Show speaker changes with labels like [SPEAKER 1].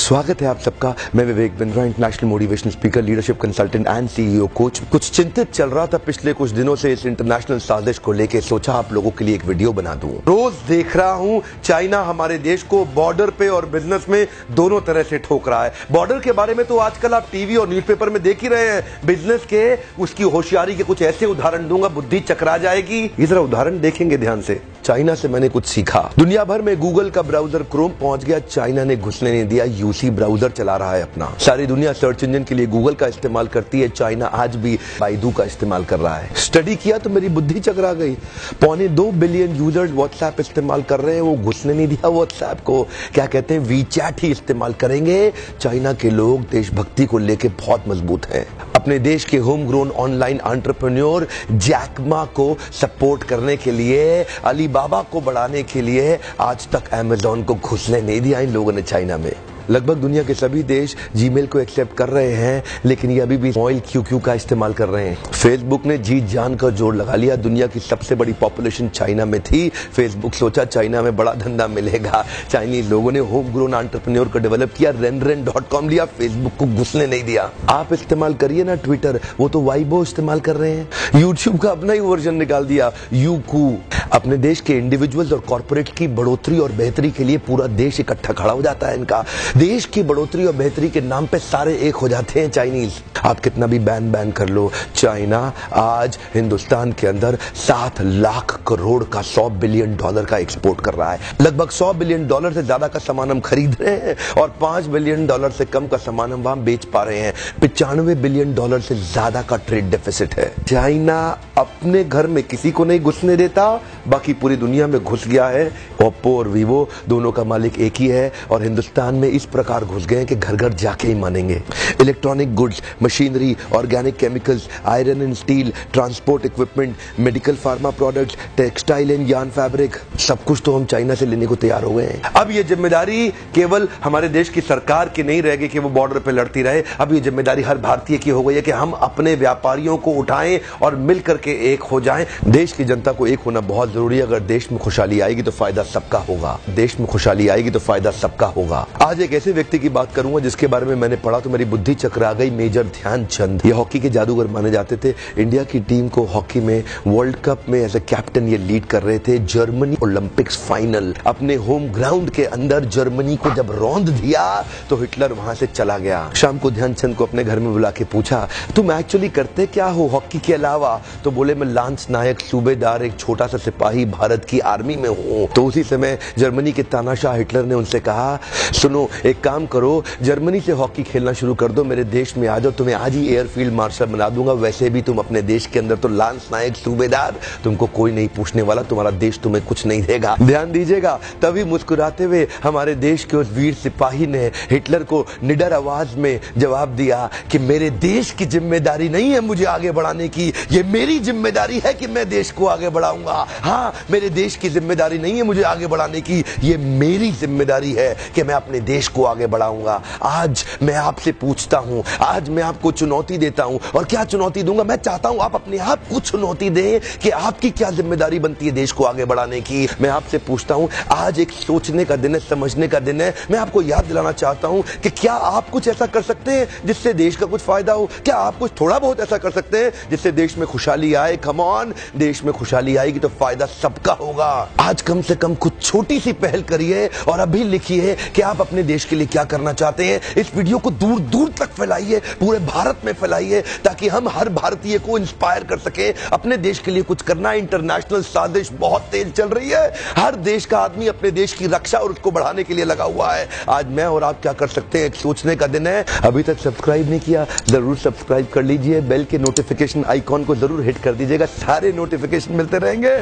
[SPEAKER 1] स्वागत है आप सबका। मैं Vivek Bindra, international motivational speaker, leadership consultant and CEO coach. कुछ चिंतित चल रहा था पिछले कुछ दिनों से इस इंटरनेशनल साजिश को लेके, सोचा आप लोगों के लिए एक वीडियो बना दूं। रोज देख रहा हूं चाइना हमारे देश को बॉर्डर पे और बिजनेस में दोनों तरह से ठोक रहा है। बॉर्डर के बारे में तो आजकल आप टीवी और न्यूज़पेपर में देख ही रहे हैं। बिजनेस के उसकी होशियारी के कुछ ऐसे उदाहरण दूंगा, बुद्धि चकरा जाएगी। ये जरा उदाहरण देखेंगे ध्यान से। चाइना से मैंने कुछ सीखा। दुनिया भर में गूगल का ब्राउजर क्रोम पहुंच गया, चाइना ने घुसने नहीं दिया। यूसी ब्राउजर चला रहा है अपना। सारी दुनिया सर्च इंजन के लिए गूगल का इस्तेमाल करती है, चाइना आज भी बाइडू का इस्तेमाल कर रहा है। स्टडी किया तो मेरी बुद्धि चकरा गई। 2.25 बिलियन यूजर्स व्हाट्सएप इस्तेमाल कर रहे हैं, वो घुसने नहीं दिया व्हाट्सएप को। क्या कहते हैं, वीचैट ही इस्तेमाल करेंगे। चाइना के लोग देशभक्ति को लेकर बहुत मजबूत हैं। अपने देश के home grown online entrepreneur Jack Ma को सपोर्ट करने के लिए, अलीबाबा को बढ़ाने के लिए आज तक अमेज़न को घुसने नहीं दिया इन लोगों ने चाइना में। लगभग दुनिया के सभी देश जीमेल को एक्सेप्ट कर रहे हैं, लेकिन ये अभी भी ऑयल क्यूक्यू का इस्तेमाल कर रहे हैं। फेसबुक ने जी जान का जोर लगा लिया। दुनिया की सबसे बड़ी पॉपुलेशन चाइना में थी। फेसबुक सोचा चाइना में बड़ा धंधा मिलेगा। चाइनीज लोगों ने होम ग्रोन एंटरप्रेन्योर को डेवलप किया, renren.com लिया, फेसबुक को घुसने नहीं दिया। आप इस्तेमाल करिए ना ट्विटर, वो तो वाइबो इस्तेमाल कर रहे हैं। यूट्यूब का अपना ही वर्जन निकाल दिया, यूकू। अपने देश के इंडिविजुअल्स और कॉर्पोरेट की बढ़ोतरी और बेहतरी के लिए पूरा देश इकट्ठा खड़ा हो जाता है इनका। देश की बढ़ोतरी और बेहतरी के नाम पे सारे एक हो जाते हैं चाइनीज। आप कितना भी बैन कर लो, चाइना आज हिंदुस्तान के अंदर 7 लाख करोड़ का $100 बिलियन का एक्सपोर्ट कर रहा है। लगभग $100 बिलियन से ज्यादा का सामान हम खरीद रहे हैं और $5 बिलियन से कम का सामान हम वहां बेच पा रहे हैं। $95 बिलियन से ज्यादा का ट्रेड डेफिसिट है। चाइना अपने घर में किसी को नहीं घुसने देता, बाकी पूरी दुनिया में घुस गया है। ओप्पो और वीवो दोनों का मालिक एक ही है और हिंदुस्तान में इस प्रकार घुस गए कि घर घर जाके ही मानेंगे। Electronic goods, machinery, organic chemicals, iron and steel, transport equipment, medical pharma products, textile and yarn fabric, सब कुछ तो हम चाइना से लेने को तैयार हो गए हैं। अब ये जिम्मेदारी केवल हमारे देश की सरकार की नहीं रह गई कि वो बॉर्डर पे लड़ती रहे। अब ये जिम्मेदारी हर भारतीय की हो गई है कि हम अपने व्यापारियों को उठाएं और मिल करके एक हो जाएं। देश की जनता को एक होना बहुत जरूरी है। अगर देश में खुशहाली आएगी तो फायदा सबका होगा। देश में खुशहाली आएगी तो फायदा सबका होगा। आज एक ऐसे व्यक्ति की बात करूंगा जिसके बारे में मैंने पढ़ा तो मेरी बुद्धि चकरा गई। मेजर ध्यानचंद, ये हॉकी के जादूगर माने जाते थे। इंडिया की टीम को हॉकी में वर्ल्ड कप में एज ए कैप्टन ये लीड कर रहे थे। जर्मनी ओलंपिक्स फाइनल अपने होम ग्राउंड के अंदर जर्मनी को जब रौंद दिया तो हिटलर वहां से चला गया। शाम को ध्यानचंद को अपने घर में बुला के पूछा, तुम एक्चुअली करते क्या हो हॉकी के अलावा? तो बोले, मैं लांस नायक, सूबेदार, एक छोटा सा सिपाही भारत की आर्मी में हूं। तो उसी समय जर्मनी के तानाशाह हिटलर ने उनसे कहा, सुनो एक काम करो, जर्मनी से हॉकी खेलना शुरू कर दो, मेरे देश में आ जाओ, तुम्हें आज ही एयरफील्ड मार्शल बना दूंगा। वैसे भी तुम अपने देश के अंदर तो लांस नायक, सूबेदार, तुमको कोई नहीं पूछने वाला, तुम्हारा देश तुम्हें कुछ नहीं देगा। ध्यान दीजिएगा। तभी मुस्कुराते हुए हमारे देश के उस वीर सिपाही ने हिटलर को निडर आवाज में जवाब दिया कि मेरे देश की जिम्मेदारी नहीं है मुझे आगे बढ़ाने की, ये मेरी जिम्मेदारी है कि मैं देश को आगे बढ़ाऊंगा। हाँ, मेरे देश की जिम्मेदारी नहीं है मुझे आगे बढ़ाने की, ये मेरी जिम्मेदारी है कि मैं अपने देश को आगे बढ़ाऊंगा। आज मैं आपसे पूछता हूं, आज मैं आपको चुनौती देता हूं। और क्या चुनौती दूंगा? मैं चाहता हूं आप अपने आप को चुनौती दें कि आपकी क्या जिम्मेदारी बनती है देश को आगे बढ़ाने की। मैं आपसे पूछता हूं, आज एक सोचने का दिन है, समझने का दिन है। मैं आपको याद दिलाना चाहता हूं कि क्या आप कुछ ऐसा कर सकते हैं जिससे देश का कुछ फायदा हो? क्या आप कुछ थोड़ा बहुत ऐसा कर सकते हैं जिससे देश में खुशहाली आए? कम ऑन, देश में खुशहाली आएगी तो फायदा सबका होगा। आज कम से कम कुछ छोटी सी पहल करिए और अभी लिखिए कि आप अपने देश के लिए क्या करना चाहते हैं। इस वीडियो को दूर दूर तक फैलाइए, पूरे भारत में फैलाइए, ताकि हम हर भारतीय को इंस्पायर कर सके अपने देश के लिए कुछ करना। इंटरनेशनल साजिश बहुत तेज चल रही है। हर देश का आदमी अपने देश की रक्षा और उसको बढ़ाने के लिए लगा हुआ है। आज मैं और आप क्या कर सकते हैं, एक सोचने का दिन है। अभी तक सब्सक्राइब नहीं किया, जरूर सब्सक्राइब कर लीजिए। बेल के नोटिफिकेशन आइकॉन को जरूर हिट कर दीजिएगा, सारे नोटिफिकेशन मिलते रहेंगे।